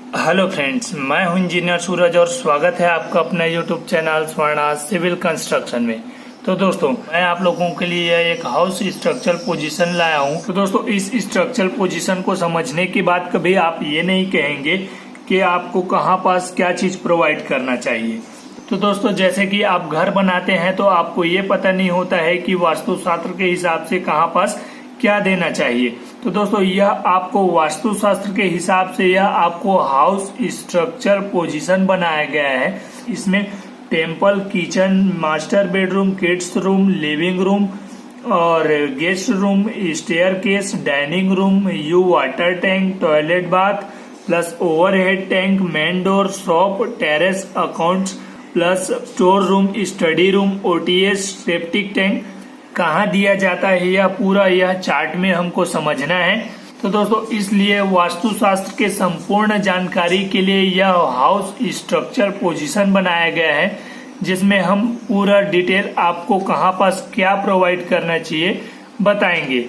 Hello friends, मैं हूं engineer सूरज और स्वागत है आपका अपना YouTube channel Swarna civil construction में। तो दोस्तों, मैं आप लोगों के लिए एक हाउस स्ट्रक्चरल पोजीशन लाया हूं। तो दोस्तों, इस स्ट्रक्चरल पोजीशन को समझने के बाद कभी आप ये नहीं कहेंगे कि आपको कहां पास क्या चीज प्रोवाइड करना चाहिए। तो दोस्तों, जैसे कि आप घर बनाते हैं तो आपको ये पता नहीं होता है कि वास्तुशास्त्र के हिसाब से कहां पास क्या देना चाहिए। तो दोस्तों, यह आपको वास्तुशास्त्र के हिसाब से यह आपको हाउस स्ट्रक्चर पोजीशन बनाया गया है। इसमें temple, kitchen, master bedroom, kids room, living room और guest room, staircase, dining room, U water tank, toilet bath plus overhead tank, main door, shop, terrace, accounts plus store room, study room, OTS, septic tank कहाँ दिया जाता है, यह पूरा यह chart में हमको समझना है। तो दोस्तों, इसलिए वास्तुशास्त्र के संपूर्ण जानकारी के लिए यह हाउस स्ट्रक्चर पोजीशन बनाया गया है, जिसमें हम पूरा डिटेल आपको कहाँ पास क्या प्रोवाइड करना चाहिए बताएंगे।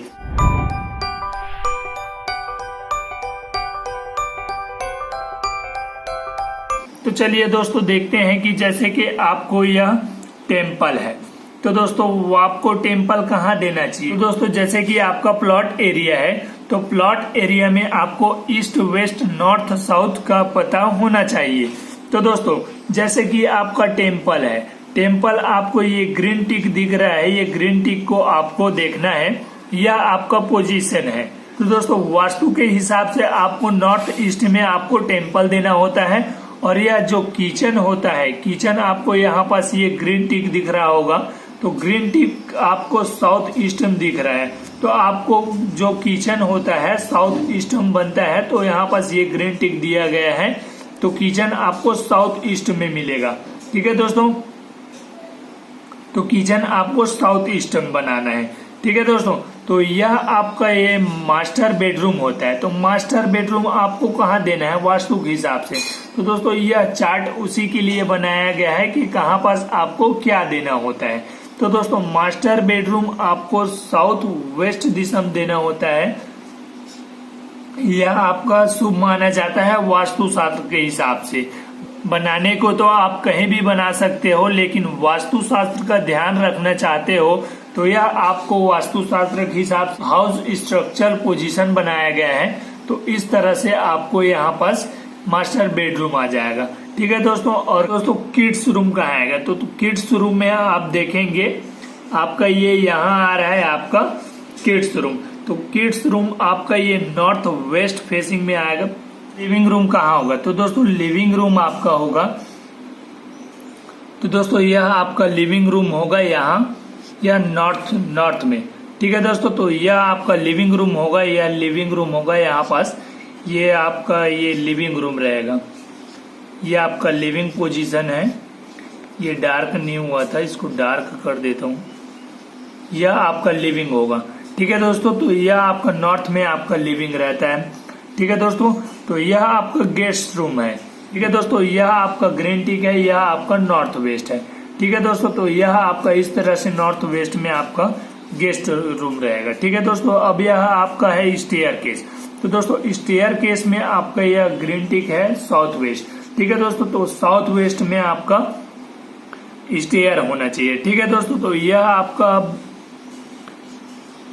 तो चलिए दोस्तों, देखते हैं कि जैसे कि आपको यह टेम्पल है, तो दोस्तों वो आपको टेम्पल कहाँ देना चाहिए। तो दोस्तों, जैसे कि आपका प्लॉट एरिया है, तो प्लॉट एरिया में आपको ईस्ट, वेस्ट, नॉर्थ, साउथ का पता होना चाहिए। तो दोस्तों, जैसे कि आपका टेम्पल है, टेम्पल आपको ये ग्रीन टिक दिख रहा है, ये ग्रीन टिक को आपको देखना है, यह आपका पोजीशन है। तो दोस्तों, वास्तु के हिसाब से आपको नॉर्थ ईस्ट में आपको टेम्पल देना होता है। और यह जो किचन होता है, किचन आपको यहाँ पास ये ग्रीन टिक दिख रहा होगा, तो ग्रीन टिक आपको साउथ ईस्ट में दिख रहा है। तो आपको जो किचन होता है साउथ ईस्ट में बनता है, तो यहाँ पास ये ग्रीन टिक दिया गया है, तो किचन आपको साउथ ईस्ट में मिलेगा। ठीक है दोस्तों, तो किचन आपको साउथ ईस्ट में बनाना है। ठीक है दोस्तों, तो यह आपका ये मास्टर बेडरूम होता है। तो मास्टर बेडरूम आपको कहाँ देना है वास्तु के हिसाब से। तो दोस्तों, यह चार्ट उसी के लिए बनाया गया है कि कहाँ पास आपको क्या देना होता है। तो दोस्तों, मास्टर बेडरूम आपको साउथ वेस्ट दिशा में देना होता है। यह आपका शुभ माना जाता है वास्तुशास्त्र के हिसाब से। बनाने को तो आप कहीं भी बना सकते हो, लेकिन वास्तुशास्त्र का ध्यान रखना चाहते हो तो यह आपको वास्तुशास्त्र के हिसाब से हाउस स्ट्रक्चर पोजीशन बनाया गया है। तो इस तरह से आपको यहाँ पास मास्टर बेडरूम आ जाएगा। ठीक है दोस्तों, और दोस्तों किड्स रूम कहाँ आएगा। तो किड्स रूम में आप देखेंगे आपका ये यहाँ आ रहा है आपका किड्स रूम। तो किड्स रूम आपका ये नॉर्थ वेस्ट फेसिंग में आएगा। लिविंग रूम कहाँ होगा। तो दोस्तों, लिविंग रूम आपका होगा, तो दोस्तों यह आपका लिविंग रूम होगा यहाँ, यह नॉर्थ में। ठीक है दोस्तों, तो यह आपका लिविंग रूम होगा, यह लिविंग रूम होगा यहाँ पास, ये आपका ये लिविंग रूम रहेगा। ये आपका लिविंग पोजीशन है। ये डार्क नहीं हुआ था, इसको डार्क कर देता हूँ। यह आपका लिविंग होगा। ठीक है दोस्तों, तो यह आपका नॉर्थ में आपका लिविंग रहता है। ठीक है दोस्तों, तो यह आपका गेस्ट रूम है। ठीक है दोस्तों, यह आपका ग्रीन टिक है, यह आपका नॉर्थ वेस्ट है। ठीक है दोस्तों, तो यह आपका इस तरह से नॉर्थ वेस्ट में आपका गेस्ट रूम रहेगा। ठीक है दोस्तों, अब यह आपका है स्टेयरकेस। तो दोस्तों, स्टेयरकेस में आपका यह ग्रीन टिक है साउथ वेस्ट। ठीक है दोस्तों, तो साउथ वेस्ट में आपका स्टेयर होना चाहिए। ठीक है दोस्तों, तो यह आपका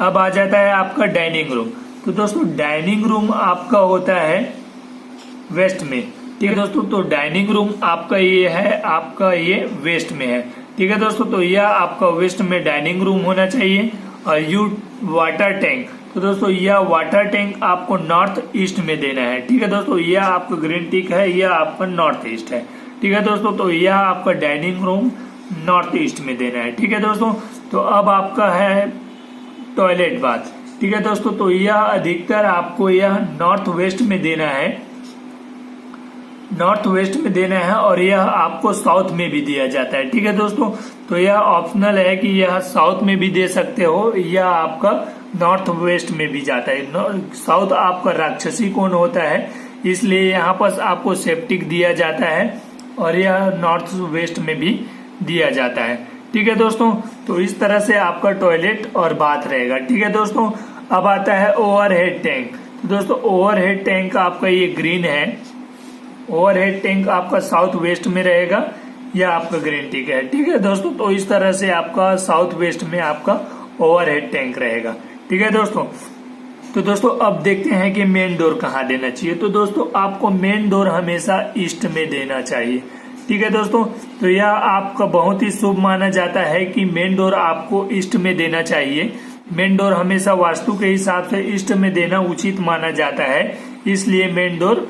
अब आ जाता है आपका डाइनिंग रूम। तो दोस्तों, डाइनिंग रूम आपका होता है वेस्ट में। ठीक है दोस्तों, तो डाइनिंग रूम आपका ये है, आपका ये वेस्ट में है। ठीक है दोस्तों, तो यह आपका वेस्ट में डाइनिंग रूम होना चाहिए। और यू वाटर टैंक, तो दोस्तों यह वाटर टैंक आपको नॉर्थ ईस्ट में देना है। ठीक है दोस्तों, यह आपका ग्रीन टिक है, यह आपका नॉर्थ ईस्ट है। ठीक है दोस्तों, तो यह आपका डाइनिंग रूम नॉर्थ ईस्ट में देना है। ठीक है दोस्तों, तो अब आपका है टॉयलेट बाथ। ठीक है दोस्तों, तो यह अधिकतर आपको यह नॉर्थ वेस्ट में देना है, नॉर्थ वेस्ट में देना है, और यह आपको साउथ में भी दिया जाता है। ठीक है दोस्तों, तो यह ऑप्शनल है कि यह साउथ में भी दे सकते हो, यह आपका नॉर्थ वेस्ट में भी जाता है। साउथ आपका राक्षसी कोण होता है, इसलिए यहाँ पर आपको सेप्टिक दिया जाता है, और यह नॉर्थ वेस्ट में भी दिया जाता है। ठीक है दोस्तों, तो इस तरह से आपका टॉयलेट और बाथ रहेगा। ठीक है दोस्तों, अब आता है ओवरहेड टैंक। तो दोस्तों ओवरहेड टैंक आपका ये ग्रीन है, ओवरहेड टैंक आपका साउथ वेस्ट में रहेगा या आपका ग्रीन टिक है। ठीक है दोस्तों, तो इस तरह से आपका साउथ वेस्ट में आपका ओवरहेड टैंक रहेगा। ठीक है दोस्तों, तो दोस्तों अब देखते हैं कि मेन डोर कहाँ देना चाहिए। तो दोस्तों आपको मेन डोर हमेशा ईस्ट में देना चाहिए। ठीक है दोस्तों, तो यह आपका बहुत ही शुभ माना जाता है कि मेन डोर आपको ईस्ट में देना चाहिए। मेन डोर हमेशा वास्तु के हिसाब से ईस्ट में देना उचित माना जाता है, इसलिए मेन डोर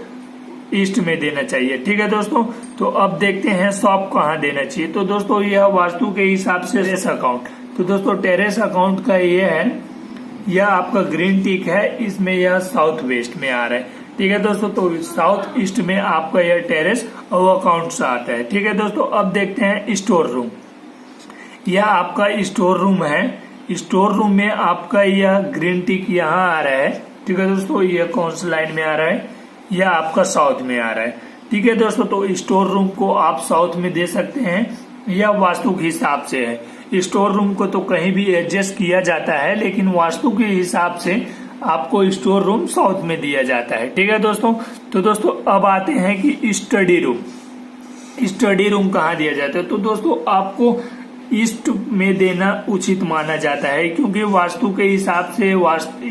ईस्ट में देना चाहिए। ठीक है दोस्तों, तो अब देखते हैं शॉप कहाँ देना चाहिए। तो दोस्तों यह वास्तु के हिसाब से टेरेस अकाउंट, तो दोस्तों टेरेस अकाउंट का ये है, यह आपका ग्रीन टिक है, इसमें यह साउथ वेस्ट में आ रहा है। ठीक है दोस्तों, तो साउथ ईस्ट में आपका यह टेरेस और अकाउंट आता है। ठीक है दोस्तों, अब देखते हैं स्टोर रूम। यह आपका स्टोर रूम है। स्टोर रूम में आपका यह ग्रीन टिक यहाँ आ रहा है। ठीक है दोस्तों, यह कौन सा लाइन में आ रहा है, यह आपका साउथ में आ रहा है। ठीक है दोस्तों, तो स्टोर रूम को आप साउथ में दे सकते हैं, यह वास्तु के हिसाब से है। स्टोर रूम को तो कहीं भी एडजस्ट किया जाता है, लेकिन वास्तु के हिसाब से आपको स्टोर रूम साउथ में दिया जाता है। ठीक है दोस्तों, तो दोस्तों अब आते हैं कि स्टडी रूम। स्टडी रूम कहाँ दिया जाता है। तो दोस्तों आपको ईस्ट में देना उचित माना जाता है, क्योंकि वास्तु के हिसाब से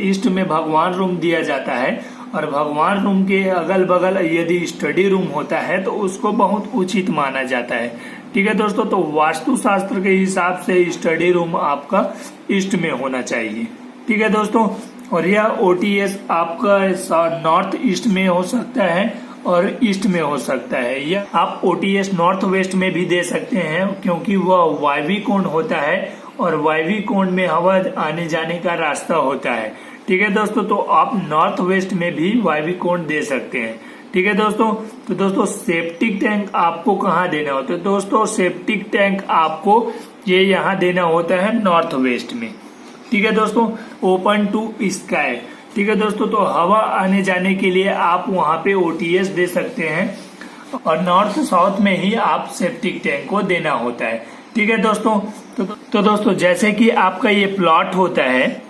ईस्ट में भगवान रूम दिया जाता है, और भगवान रूम के अगल बगल यदि स्टडी रूम होता है तो उसको बहुत उचित माना जाता है। ठीक है दोस्तों, तो वास्तु शास्त्र के हिसाब से स्टडी रूम आपका ईस्ट में होना चाहिए। ठीक है दोस्तों, और यह ओटीएस आपका नॉर्थ ईस्ट में हो सकता है और ईस्ट में हो सकता है, या आप ओटीएस नॉर्थ वेस्ट में भी दे सकते हैं, क्योंकि वह वायवी कोण होता है और वायवी कोण में हवा आने जाने का रास्ता होता है। ठीक है दोस्तों, तो आप नॉर्थ वेस्ट में भी वायवी कोण दे सकते हैं। ठीक है दोस्तों, तो दोस्तों सेप्टिक टैंक आपको कहाँ देना होता है। दोस्तों सेप्टिक टैंक आपको ये यहाँ देना होता है नॉर्थ वेस्ट में। ठीक है दोस्तों, ओपन टू स्काई। ठीक है दोस्तों, तो हवा आने जाने के लिए आप वहाँ पे ओटीएस दे सकते हैं, और नॉर्थ साउथ में ही आप सेप्टिक टैंक को देना होता है। ठीक है दोस्तों, तो दोस्तों जैसे कि आपका ये प्लॉट होता है,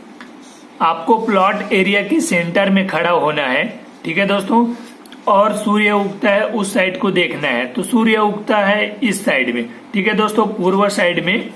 आपको प्लॉट एरिया के सेंटर में खड़ा होना है। ठीक है दोस्तों, और सूर्य उगता है उस साइड को देखना है। तो सूर्य उगता है इस साइड में। ठीक है दोस्तों, पूर्व साइड में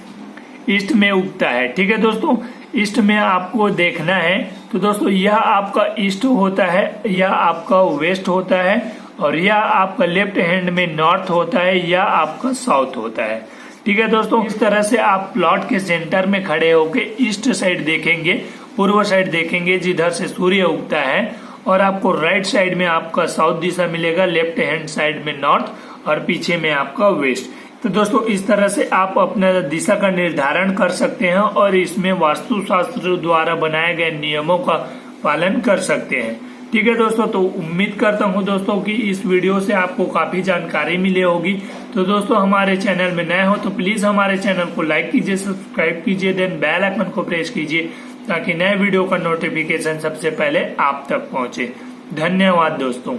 ईस्ट में उगता है। ठीक है दोस्तों, ईस्ट में आपको देखना है। तो दोस्तों यह आपका ईस्ट होता है, यह आपका वेस्ट होता है, और यह आपका लेफ्ट हैंड में नॉर्थ होता है, यह आपका साउथ होता है। ठीक है दोस्तों, इस तरह से आप प्लॉट के सेंटर में खड़े होके ईस्ट साइड देखेंगे, पूर्व साइड देखेंगे जिधर से सूर्य उगता है, और आपको राइट साइड में आपका साउथ दिशा मिलेगा, लेफ्ट हैंड साइड में नॉर्थ, और पीछे में आपका वेस्ट। तो दोस्तों इस तरह से आप अपना दिशा का निर्धारण कर सकते हैं, और इसमें वास्तुशास्त्र द्वारा बनाए गए नियमों का पालन कर सकते हैं। ठीक है दोस्तों, तो उम्मीद करता हूं दोस्तों कि इस वीडियो से आपको काफी जानकारी मिली होगी। तो दोस्तों हमारे चैनल में नए हो तो प्लीज हमारे चैनल को लाइक कीजिए, सब्सक्राइब कीजिए, देन बेल आइकन को प्रेस कीजिए, ताकि नए वीडियो का नोटिफिकेशन सबसे पहले आप तक पहुंचे। धन्यवाद दोस्तों।